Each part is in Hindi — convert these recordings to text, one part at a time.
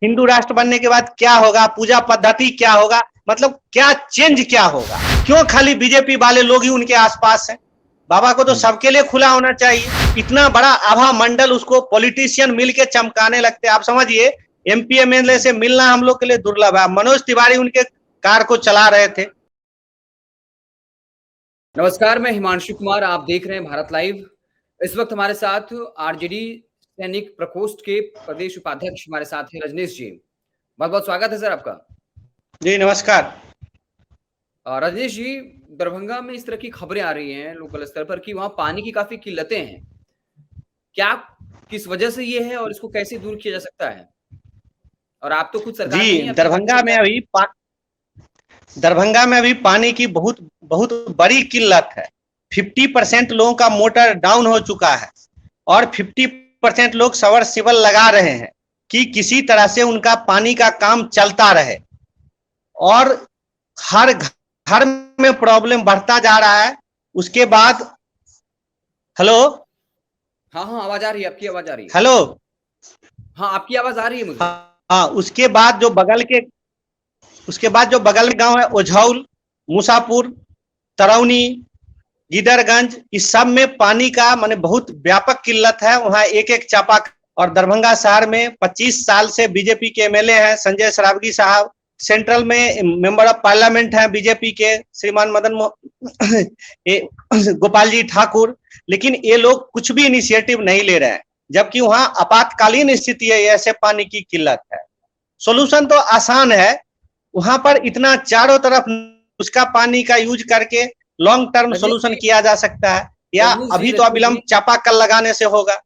हिंदू राष्ट्र बनने के बाद क्या होगा, पूजा पद्धति क्या होगा, मतलब क्या चेंज क्या होगा। क्यों खाली बीजेपी वाले लोग ही उनके आसपास हैं? बाबा को तो सबके लिए खुला होना चाहिए। इतना बड़ा आभा मंडल उसको पॉलिटिशियन मिलके चमकाने लगते हैं। आप समझिए, एमपी एमएलए से मिलना हम लोग के लिए दुर्लभ है। मनोज तिवारी उनके कार को चला रहे थे। नमस्कार, मैं हिमांशु कुमार, आप देख रहे हैं भारत लाइव। इस वक्त हमारे साथ आरजेडी सैनिक प्रकोष्ठ के प्रदेश उपाध्यक्ष हमारे साथ हैं रजनीश जी। बहुत बहुत स्वागत है सर आपका। जी नमस्कार। रजनीश जी, दरभंगा में इस तरह की खबरें आ रही हैं लोकल स्तर पर कि वहां पानी की काफी किल्लतें हैं। क्या, किस वजह से ये है और इसको कैसे दूर किया जा सकता है? और आप तो खुद सरकार में जी, दरभंगा में अभी पानी की बहुत बहुत बड़ी किल्लत है। 50% लोगों का मोटर डाउन हो चुका है और 50% लोग सबमर्सिबल लगा रहे हैं कि किसी तरह से उनका पानी का काम चलता रहे। और हर घर में प्रॉब्लम बढ़ता जा रहा है। उसके बाद हेलो, हाँ, आवाज आ रही है, आपकी आवाज आ रही है। हेलो, हाँ, आपकी आवाज आ रही है मुझे। हाँ, उसके बाद जो बगल में गांव है ओझौल, मूसापुर, तरौनी, गिदरगंज, इस सब में पानी का माने बहुत व्यापक किल्लत है। वहाँ एक एक चापा। और दरभंगा शहर में 25 साल से बीजेपी के एमएलए हैं संजय सरावगी साहब। सेंट्रल में मेंबर ऑफ पार्लियामेंट हैं बीजेपी के श्रीमान गोपाल जी ठाकुर। लेकिन ये लोग कुछ भी इनिशिएटिव नहीं ले रहे हैं, जबकि वहाँ आपातकालीन स्थिति है, ऐसे पानी की किल्लत है। सोल्यूशन तो आसान है, वहां पर इतना चारों तरफ उसका पानी का यूज करके लॉन्ग टर्म सोल्यूशन किया जा सकता है, या अभी तो अविलंब चापाकल लगाने से होगा।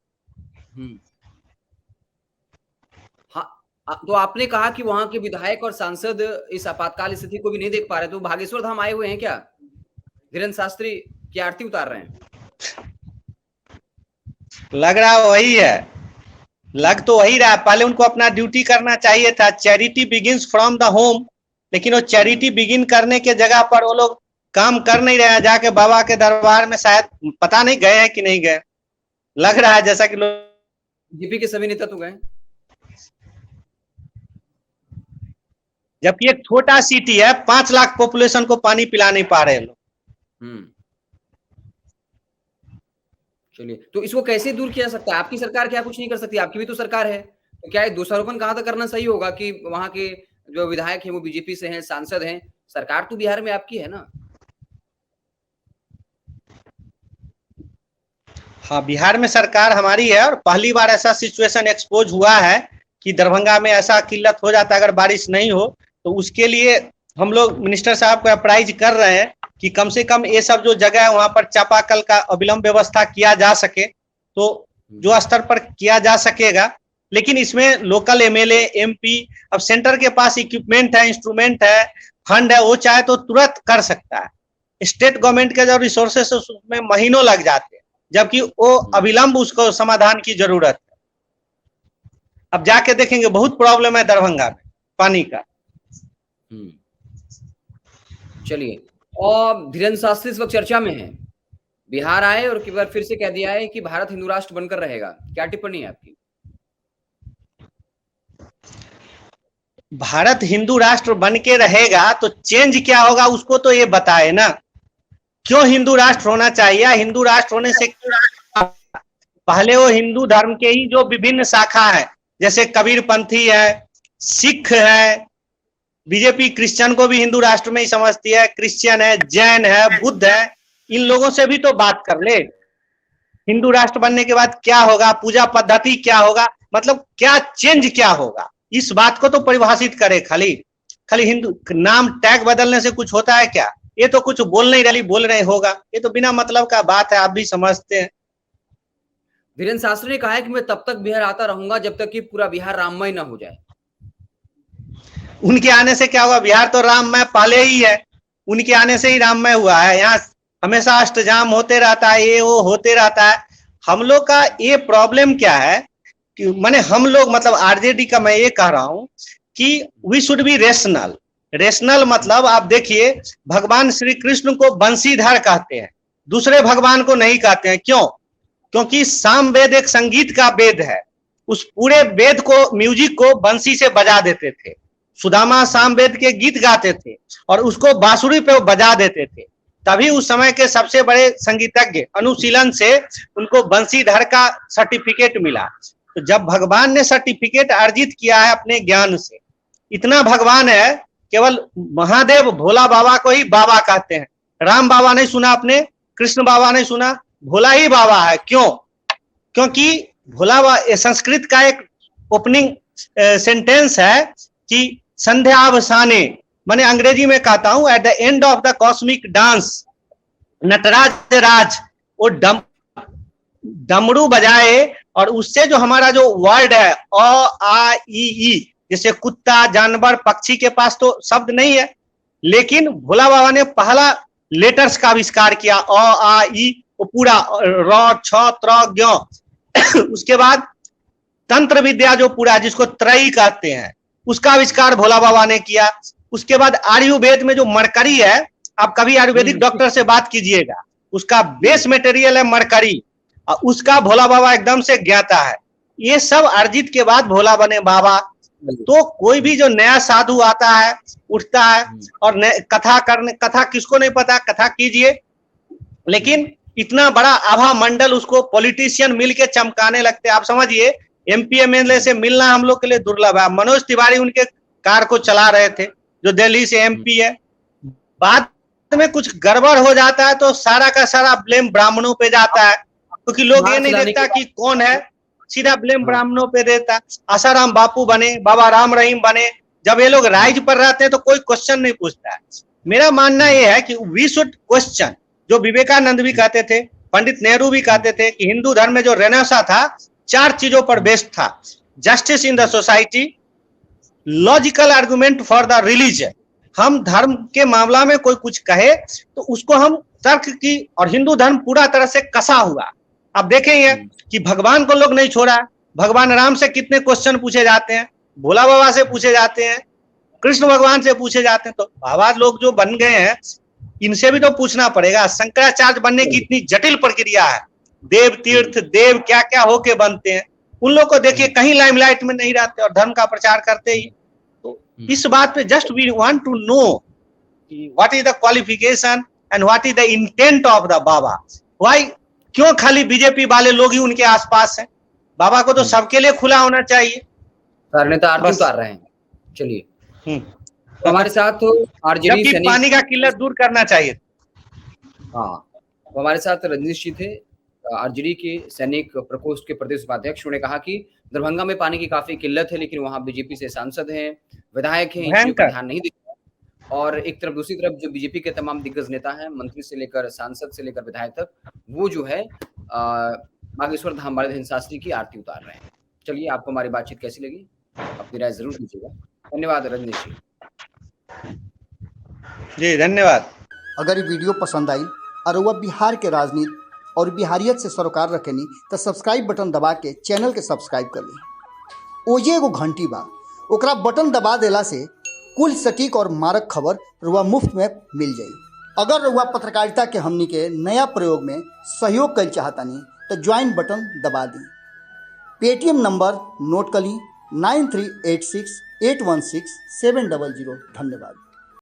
हाँ, तो आपने कहा कि वहां के विधायक और सांसद इस आपातकाल स्थिति को भी नहीं देख पा रहे, तो भागेश्वर धाम आए हुए हैं क्या? धीरेन्द्र शास्त्री की आरती उतार रहे हैं? लग रहा वही है, लग तो वही रहा। पहले उनको अपना ड्यूटी करना चाहिए था। Charity begins from the home, लेकिन वो चैरिटी बिगिन करने के जगह पर वो लोग काम कर नहीं रहे हैं। जाके बाबा के दरबार में शायद पता नहीं गए हैं कि नहीं गए, लग रहा है जैसा कि लोग बीजेपी के सभी नेता तो गए, जबकि एक छोटा सिटी है, 5 लाख पॉपुलेशन को पानी पिला नहीं पा रहे लोग। चलिए, तो इसको कैसे दूर किया जा सकता है? आपकी सरकार क्या कुछ नहीं कर सकती? आपकी भी तो सरकार है। तो क्या दोषारोपण कहां तक करना सही होगा कि वहां के जो विधायक हैं वो बीजेपी से हैं, सांसद हैं? सरकार तो बिहार में आपकी है ना? हाँ, बिहार में सरकार हमारी है। और पहली बार ऐसा सिचुएशन एक्सपोज हुआ है कि दरभंगा में ऐसा किल्लत हो जाता है अगर बारिश नहीं हो। तो उसके लिए हम लोग मिनिस्टर साहब को अप्राइज कर रहे हैं कि कम से कम ये सब जो जगह है वहां पर चापाकल का अविलंब व्यवस्था किया जा सके, तो जो स्तर पर किया जा सकेगा। लेकिन इसमें लोकल एमएलए, एमपी, अब सेंटर के पास इक्विपमेंट है, इंस्ट्रूमेंट है, फंड है, वो चाहे तो तुरंत कर सकता है। स्टेट गवर्नमेंट के जो रिसोर्सेस उसमें महीनों लग जाते हैं, जबकि वो अविलंब उसको समाधान की जरूरत है। अब जाके देखेंगे बहुत प्रॉब्लम है दरभंगा में पानी का। चलिए, और धीरेन्द्र शास्त्री इस वक्त चर्चा में है, बिहार आए और एक बार फिर से कह दिया है कि भारत हिंदू राष्ट्र बनकर रहेगा। क्या टिप्पणी है आपकी? भारत हिंदू राष्ट्र बन के रहेगा तो चेंज क्या होगा उसको तो ये बताए ना। क्यों हिंदू राष्ट्र होना चाहिए? हिंदू राष्ट्र होने से पहले वो हिंदू धर्म के ही जो विभिन्न शाखा है, जैसे कबीरपंथी है, सिख है, बीजेपी क्रिश्चियन को भी हिंदू राष्ट्र में ही समझती है, क्रिश्चियन है, जैन है, बुद्ध है, इन लोगों से भी तो बात कर ले। हिंदू राष्ट्र बनने के बाद क्या होगा, पूजा पद्धति क्या होगा, मतलब क्या चेंज क्या होगा, इस बात को तो परिभाषित करे। खाली हिंदू नाम टैग बदलने से कुछ होता है क्या? ये तो कुछ बोल नहीं रही, बोल रहे होगा, ये तो बिना मतलब का बात है, आप भी समझते हैं। धीरेन्द्र शास्त्री ने कहा है कि मैं तब तक बिहार आता रहूंगा जब तक कि पूरा बिहार राममय ना हो जाए। उनके आने से क्या हुआ? बिहार तो राममय पहले ही है, उनके आने से ही राममय हुआ है। यहाँ हमेशा अष्टजाम होते रहता है, ये वो होते रहता है। हम लोग का ये प्रॉब्लम क्या है कि माने हम लोग, मतलब आरजेडी का मैं ये कह रहा हूं कि वी शुड बी रेशनल। मतलब आप देखिए, भगवान श्री कृष्ण को बंशीधर कहते हैं, दूसरे भगवान को नहीं कहते हैं। क्यों? क्योंकि साम वेद एक संगीत का वेद है। उस पूरे वेद को, म्यूजिक को बंसी से बजा देते थे। सुदामा सामवेद के गीत गाते थे और उसको बांसुरी पे बजा देते थे। तभी उस समय के सबसे बड़े संगीतज्ञ अनुशीलन से उनको बंसीधर का सर्टिफिकेट मिला। तो जब भगवान ने सर्टिफिकेट अर्जित किया है अपने ज्ञान से, इतना भगवान है, केवल महादेव भोला बाबा को ही बाबा कहते हैं। राम बाबा नहीं सुना आपने, कृष्ण बाबा नहीं सुना, भोला ही बाबा है। क्यों? क्योंकि भोला बाबा, संस्कृत का एक ओपनिंग सेंटेंस है कि संध्या अवसाने, मैंने अंग्रेजी में कहता हूं, at the end of the cosmic dance Nataraj Raj वो डमरू बजाए, और उससे जो हमारा जो वर्ड है अ आ ई, जैसे कुत्ता, जानवर, पक्षी के पास तो शब्द नहीं है, लेकिन भोला बाबा ने पहला लेटर्स का आविष्कार किया, अ आ ई, वो पूरा र छ त्र ज्ञ। उसके बाद तंत्र विद्या जो पूरा, जिसको त्रयी कहते हैं, उसका आविष्कार भोला बाबा ने किया। उसके बाद आयुर्वेद में जो मरकरी है, आप कभी आयुर्वेदिक डॉक्टर से बात कीजिएगा, उसका बेस मटेरियल है मरकरी, और उसका भोला बाबा एकदम से ज्ञाता है। ये सब अर्जित के बाद भोला बने बाबा। तो कोई भी जो नया साधु आता है, उठता है और कथा किसको नहीं पता, कथा कीजिए, लेकिन इतना बड़ा आभा मंडल उसको पॉलिटिशियन मिलके चमकाने लगते हैं। आप समझिए, एमपी एमएलए से मिलना हम लोग के लिए दुर्लभ है। मनोज तिवारी उनके कार को चला रहे थे, जो दिल्ली से एमपी है। बाद में कुछ गड़बड़ हो जाता है तो सारा का सारा ब्लेम ब्राह्मणों पे जाता है, क्योंकि लोग ये नहीं देखता कि कौन है, सीधा ब्लेम ब्राह्मणों पे देता। आसाराम बापू बने, बाबा राम रहीम बने, जब ये लोग राइज पर रहते हैं तो कोई क्वेश्चन नहीं पूछता है। मेरा मानना यह है कि वी शुड क्वेश्चन, जो विवेकानंद भी कहते थे, पंडित नेहरू भी कहते थे कि हिंदू धर्म में जो रेनेसां था, 4 चीजों पर बेस्ड था। Justice in the society, logical argument for the religion. हम धर्म के मामला में कोई कुछ कहे तो उसको हम तर्क की, और हिंदू धर्म पूरा तरह से कसा हुआ। अब देखेंगे कि भगवान को लोग नहीं छोड़ा। भगवान राम से कितने क्वेश्चन पूछे जाते हैं, भोला बाबा से पूछे जाते हैं, कृष्ण भगवान से पूछे जाते हैं। तो बाबा लोग जो बन गए हैं, इनसे भी तो पूछना पड़ेगा। शंकराचार्य बनने की इतनी जटिल प्रक्रिया है, देव तीर्थ देव क्या क्या होके बनते हैं। उन लोग को देखिए, कहीं लाइमलाइट में नहीं रहते और धर्म का प्रचार करते ही। तो इस बात पे just we want to know what is the qualification and what is the intent of the baba. Why, क्यों खाली बीजेपी वाले लोग ही उनके आसपास हैं? बाबा को तो सबके लिए खुला होना चाहिए। सारे नेता आरती उतार रहे हैं। चलिए, हमारे साथ आरजेडी सैनिक, पानी का किल्लत दूर करना चाहिए। हाँ, हमारे साथ रजनीश जी थे, आरजेडी के सैनिक प्रकोष्ठ के प्रदेश उपाध्यक्ष। उन्होंने कहा कि दरभंगा में पानी की काफी किल्लत है, लेकिन वहां बीजेपी से सांसद हैं, विधायक हैं, इन चीजों पर ध्यान नहीं देते। और एक तरफ, दूसरी तरफ जो बीजेपी के तमाम दिग्गज नेता हैं, मंत्री से लेकर सांसद से लेकर विधायक तक, वो जो है बागेश्वर धाम वाले धन शास्त्री की आरती उतार रहे हैं। चलिए, आपको हमारी बातचीत कैसी लगी, अपनी राय जरूर दीजिएगा। धन्यवाद रजनीश जी। धन्यवाद। अगर ये वीडियो पसंद आई और वह बिहार के राजनीति और बिहारियत से सरोकार रखेनी तो सब्सक्राइब बटन दबा के चैनल के सब्सक्राइब कर ली। ओजे एगो घंटी बा, ओकरा बटन दबा देला से कुल सटीक और मारक खबर रुआ मुफ्त में मिल जाई। अगर रुआ पत्रकारिता के हमनी के नया प्रयोग में सहयोग कर चाहतानी तो ज्वाइन बटन दबा दी। पेटीएम नंबर नोट कर ली 9386816700। धन्यवाद।